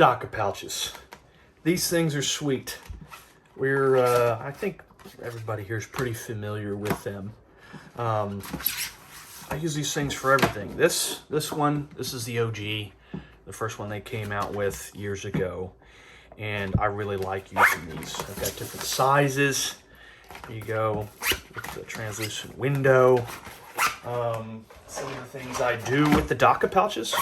Daka pouches. These things are sweet. I think everybody here is pretty familiar with them. I use these things for everything. This is the OG, the first one they came out with years ago, and I really like using these. I've got different sizes. Here you go, with the translucent window. Some of the things I do with the Daka pouches,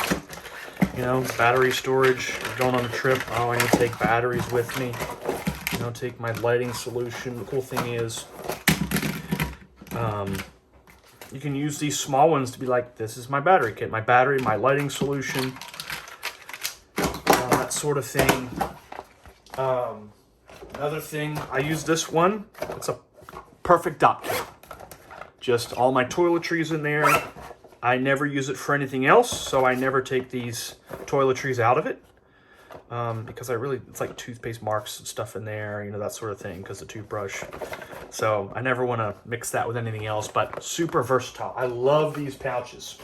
you know, battery storage. Going on a trip, oh, I need to take batteries with me. You know, take my lighting solution. The cool thing is, you can use these small ones to be like, this is my battery kit, my battery, my lighting solution, that sort of thing. Another thing, I use this one. It's a perfect dot kit. Just all my toiletries in there. I never use it for anything else, so I never take these toiletries out of it. Because it's like toothpaste marks and stuff in there, you know, that sort of thing, because the toothbrush. So I never want to mix that with anything else, but super versatile. I love these pouches.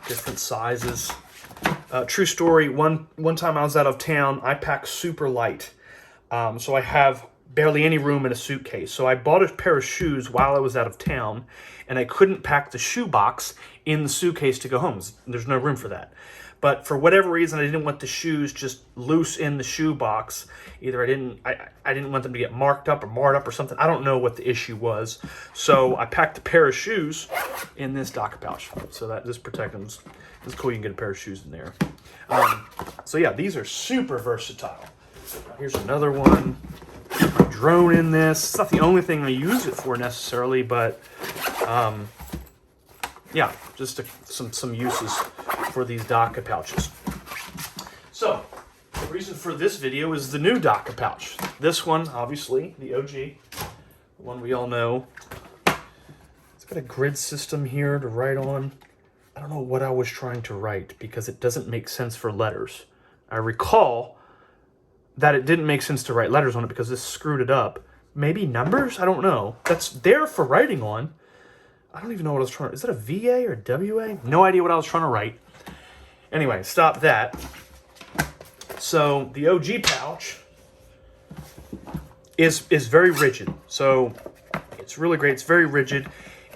Different sizes. True story, one time I was out of town, I packed super light. So I have barely any room in a suitcase. So I bought a pair of shoes while I was out of town, and I couldn't pack the shoe box in the suitcase to go home. There's no room for that. But for whatever reason, I didn't want the shoes just loose in the shoe box. Either I didn't want them to get marked up or marred up or something. I don't know what the issue was. So I packed a pair of shoes in this Daka pouch. So that this protects them. It's cool, you can get a pair of shoes in there. So yeah, these are super versatile. Here's another one. Drone in this. It's not the only thing I use it for necessarily, but yeah, just some uses for these Daka pouches. So the reason for this video is the new Daka pouch. This one, obviously, the OG, the one we all know. It's got a grid system here to write on. I don't know what I was trying to write because it doesn't make sense for letters. I recall that it didn't make sense to write letters on it because this screwed it up. Maybe numbers? I don't know. That's there for writing on. I don't even know what I was trying to... Is that a VA or a WA? No idea what I was trying to write. Anyway, stop that. So the OG pouch is very rigid. So it's really great. It's very rigid.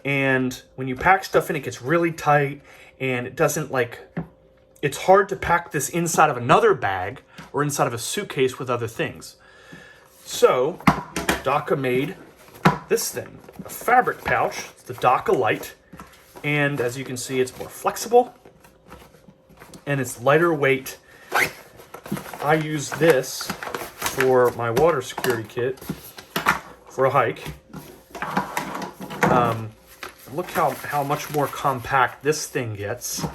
And when you pack stuff in, it gets really tight. And it doesn't like... It's hard to pack this inside of another bag or inside of a suitcase with other things. So Daka made this thing, a fabric pouch. It's the Daka Lite, and as you can see, it's more flexible and it's lighter weight. I use this for my water security kit for a hike. Look how much more compact this thing gets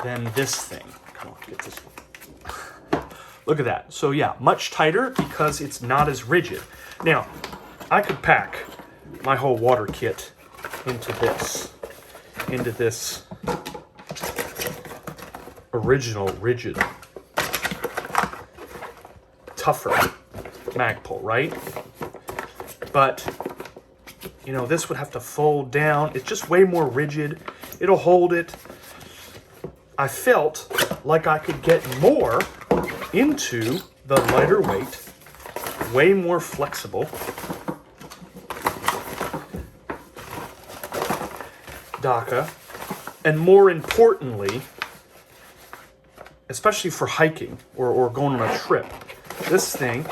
than this thing. Come on, get this one. Look at that. So yeah, much tighter because it's not as rigid. Now, I could pack my whole water kit into this original rigid, tougher Magpul, right? But, you know, this would have to fold down. It's just way more rigid. It'll hold it. I felt like I could get more into the lighter weight, way more flexible Daka, and more importantly, especially for hiking or going on a trip, this thing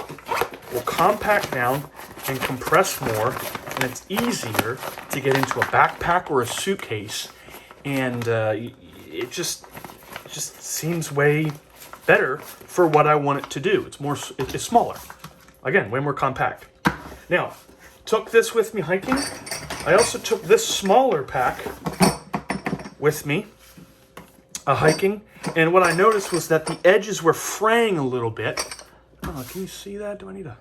will compact down and compress more, and it's easier to get into a backpack or a suitcase, and it just seems way better for what I want it to do. It's smaller. Again, way more compact. Now, took this with me hiking. I also took this smaller pack with me hiking, and what I noticed was that the edges were fraying a little bit. Oh, can you see that? Do I need it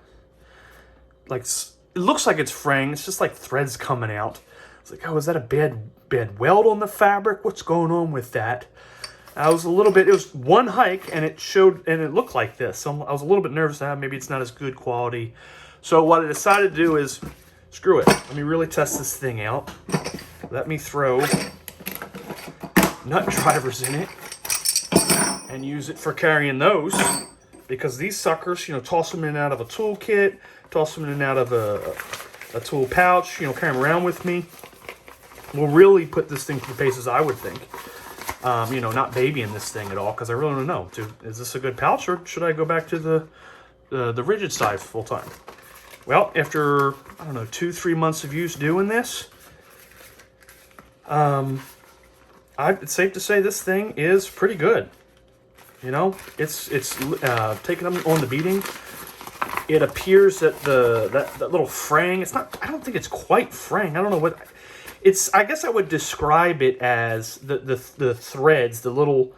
looks like it's fraying. It's just like threads coming out. It's like, oh, is that a bad weld on the fabric? What's going on with that? It was one hike, and it looked like this. So I was a little bit nervous that maybe it's not as good quality. So what I decided to do is, screw it. Let me really test this thing out. Let me throw nut drivers in it. and use it for carrying those, because these suckers, you know, toss them in and out of a toolkit, toss them in and out of a tool pouch, you know, carry them around with me, will really put this thing through paces, I would think. You know, not babying this thing at all, because I really don't know. Is this a good pouch, or should I go back to the rigid size full time? Well, after, I don't know, 2-3 months of use doing this, it's safe to say this thing is pretty good. You know, it's taking them on the beating. It appears that that little fraying, it's not, I don't think it's quite fraying. I don't know what it's. I guess I would describe it as the threads, the little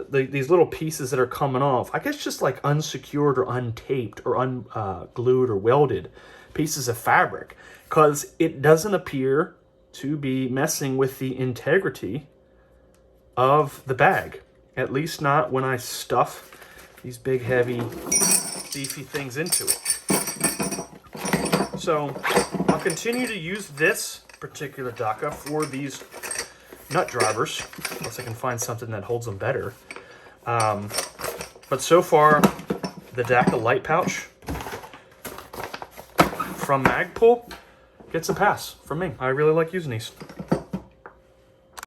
these little pieces that are coming off. I guess just like unsecured or untaped or unglued or welded pieces of fabric, because it doesn't appear to be messing with the integrity of the bag. At least not when I stuff these big, heavy, beefy things into it. So I'll continue to use this particular Daka for these nut drivers, unless I can find something that holds them better. But so far, the Daka light pouch from Magpul gets a pass from me. I really like using these.